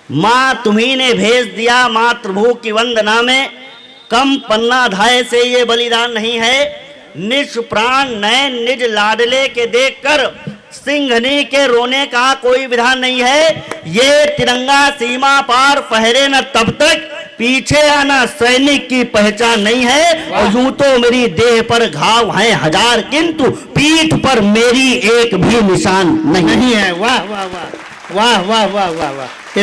माँ तुम्ही ने भेज दिया मातृभू की वंदना में, कम पन्ना धाय से ये बलिदान नहीं है। निज प्राण नयन निज लाडले के देखकर सिंघनी के रोने का कोई विधान नहीं है। ये तिरंगा सीमा पार फहरे न तब तक पीछे आना सैनिक की पहचान नहीं है। और यूं तो मेरी देह पर घाव हैं हजार, किंतु पीठ पर मेरी एक भी निशान नहीं है। वाह वाह वाह वाह वाह वाह वाह वाह।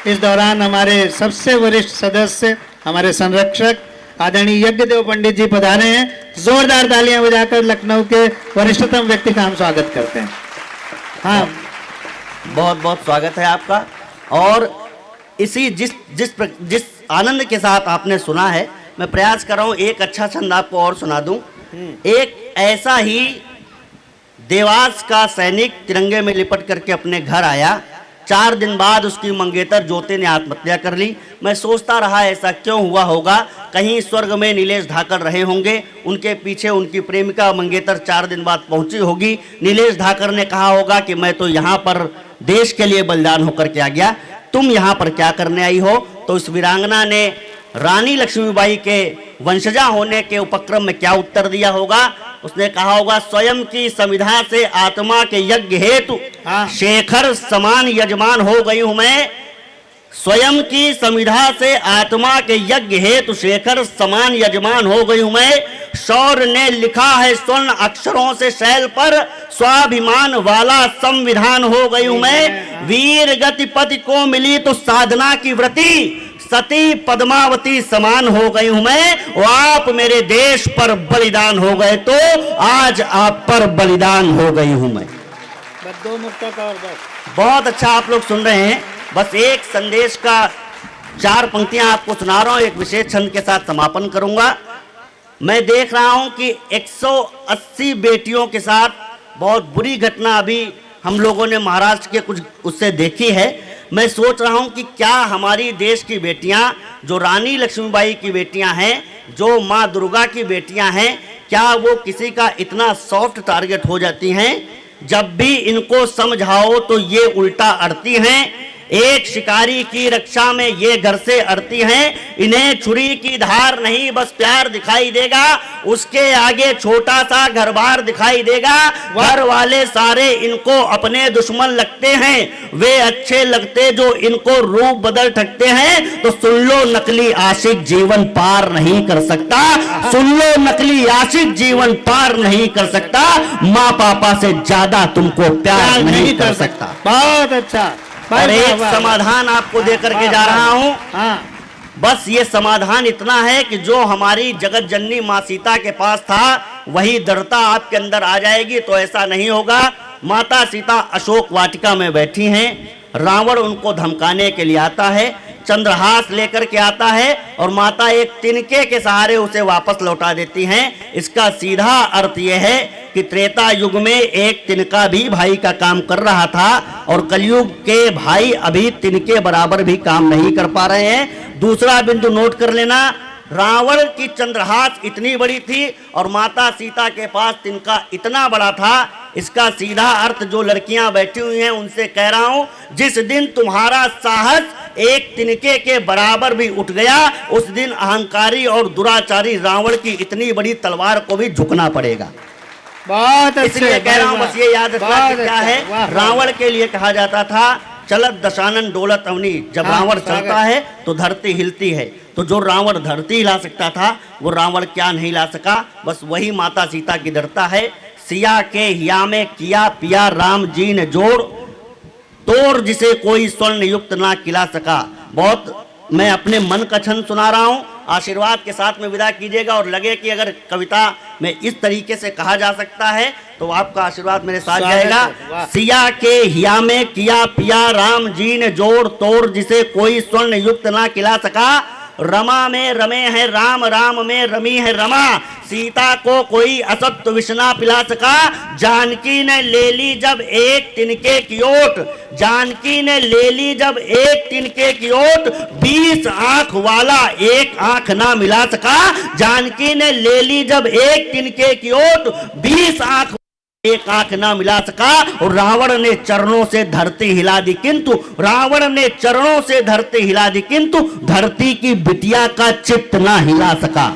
इस दौरान हमारे सबसे वरिष्ठ सदस्य, हमारे संरक्षक आदरणीय यज्ञदेव पंडित जी पधारे हैं। जोरदार तालियां बजाकर लखनऊ के वरिष्ठतम व्यक्ति का हम स्वागत करते हैं। हाँ, बहुत बहुत स्वागत है आपका। और इसी जिस आनंद के साथ आपने सुना है, मैं प्रयास कर रहा हूँ एक अच्छा छंद आपको और सुना दूं। एक ऐसा ही देवास का सैनिक तिरंगे में लिपट करके अपने घर आया। 4 दिन बाद उसकी मंगेतर ज्योति ने आत्महत्या कर ली। मैं सोचता रहा ऐसा क्यों हुआ होगा, कहीं स्वर्ग में नीलेश धाकड़ रहे होंगे, उनके पीछे उनकी प्रेमिका मंगेतर 4 दिन बाद पहुंची होगी। नीलेश धाकड़ ने कहा होगा कि मैं तो यहाँ पर देश के लिए बलिदान होकर के आ गया, तुम यहाँ पर क्या करने आई हो। तो इस वीरांगना ने रानी लक्ष्मीबाई के वंशजा होने के उपक्रम में क्या उत्तर दिया होगा। उसने कहा होगा, स्वयं की संविधा से आत्मा के यज्ञ हेतु शेखर समान यजमान हो गई हूं मैं। स्वयं की संविधा से आत्मा के यज्ञ हेतु शेखर समान यजमान हो गई हूं मैं। शौर्य ने लिखा है स्वर्ण अक्षरों से शैल पर, स्वाभिमान वाला संविधान हो गई हूं मैं। वीर गति पति को मिली तो साधना की व्रति, सती पद्मावती समान हो गई हूं मैं। और आप मेरे देश पर बलिदान हो गए तो आज आप पर बलिदान हो गई हूं मैं। दो मुक्ता का और बस। बहुत अच्छा आप लोग सुन रहे हैं। बस एक संदेश का 4 पंक्तियां आपको सुना रहा हूं, एक विशेष छंद के साथ समापन करूंगा। मैं देख रहा हूं कि 180 बेटियों के साथ बहुत बुरी घटना अभी हम लोगों ने महाराष्ट्र के कुछ उससे देखी है। मैं सोच रहा हूं कि क्या हमारी देश की बेटियां, जो रानी लक्ष्मीबाई की बेटियां हैं, जो माँ दुर्गा की बेटियां हैं, क्या वो किसी का इतना सॉफ्ट टारगेट हो जाती हैं। जब भी इनको समझाओ तो ये उल्टा अड़ती हैं। एक शिकारी की रक्षा में ये घर से अड़ती हैं। इन्हें छुरी की धार नहीं बस प्यार दिखाई देगा, उसके आगे छोटा सा घर बार दिखाई देगा। घर वाले सारे इनको अपने दुश्मन लगते हैं, वे अच्छे लगते जो इनको रूप बदल ठगते हैं। तो सुन लो नकली आशिक जीवन पार नहीं कर सकता, सुन लो नकली आशिक जीवन पार नहीं कर सकता। माँ पापा से ज्यादा तुमको प्यार नहीं कर सकता। बहुत अच्छा। और एक समाधान आपको देकर के जा रहा हूं। बस ये समाधान इतना है कि जो हमारी जगत जननी माँ सीता के पास था, वही दृढ़ता आपके अंदर आ जाएगी। तो ऐसा नहीं होगा। माता सीता अशोक वाटिका में बैठी हैं, रावण उनको धमकाने के लिए आता है, चंद्रहास लेकर के आता है और माता एक तिनके के सहारे उसे वापस लौटा देती हैं। इसका सीधा अर्थ यह है कि त्रेता युग में एक तिनका भी भाई का काम कर रहा था और कलयुग के भाई अभी तिनके बराबर भी काम नहीं कर पा रहे हैं। दूसरा बिंदु नोट कर लेना, रावण की चंद्रहास इतनी बड़ी थी और माता सीता के पास तिनका इतना बड़ा था। इसका सीधा अर्थ जो लड़कियां बैठी हुई हैं उनसे कह रहा हूं, जिस दिन तुम्हारा साहस एक तिनके के बराबर भी उठ गया, उस दिन अहंकारी और दुराचारी रावण की इतनी बड़ी तलवार को भी झुकना पड़ेगा। बहुत अच्छे। इसलिए कह रहा हूं, बस ये याद रखना कि क्या है, रावण के लिए कहा जाता था चलत दशानन डोलत अवनी। जब रावण चलता है तो धरती हिलती है। तो जो रावण धरती हिला सकता था, वो रावण क्या नहीं ला सका। बस वही माता सीता की दृढ़ता है। सिया के हिया में किया पिया राम जी ने जोड़, तोड़ जिसे कोई स्वर्ण युक्त ना खिला सका। बहुत मैं अपने मन का छंद सुना रहा हूं, आशीर्वाद के साथ में विदा कीजिएगा। और लगे कि अगर कविता में इस तरीके से कहा जा सकता है तो आपका आशीर्वाद मेरे साथ जाएगा। सिया के हिया में किया पिया राम जी ने जोड़, तोड़ जिसे कोई स्वर्ण युक्त ना खिला सका। रमा में रमे है राम, राम में रमी है रमा। सीता को कोई असत्य विष ना पिला सका। जानकी ने ले ली जब एक तिनके की ओट, जानकी ने ले ली जब एक तिनके की ओट, 20 आंख वाला एक आंख ना मिला सका। जानकी ने ले ली जब एक तिनके की ओट, 20 आंख एक आंख ना मिला सका और रावण ने चरणों से धरती हिला दी, किंतु रावण ने चरणों से धरती हिला दी, किंतु धरती की बिटिया का चित्त ना हिला सका।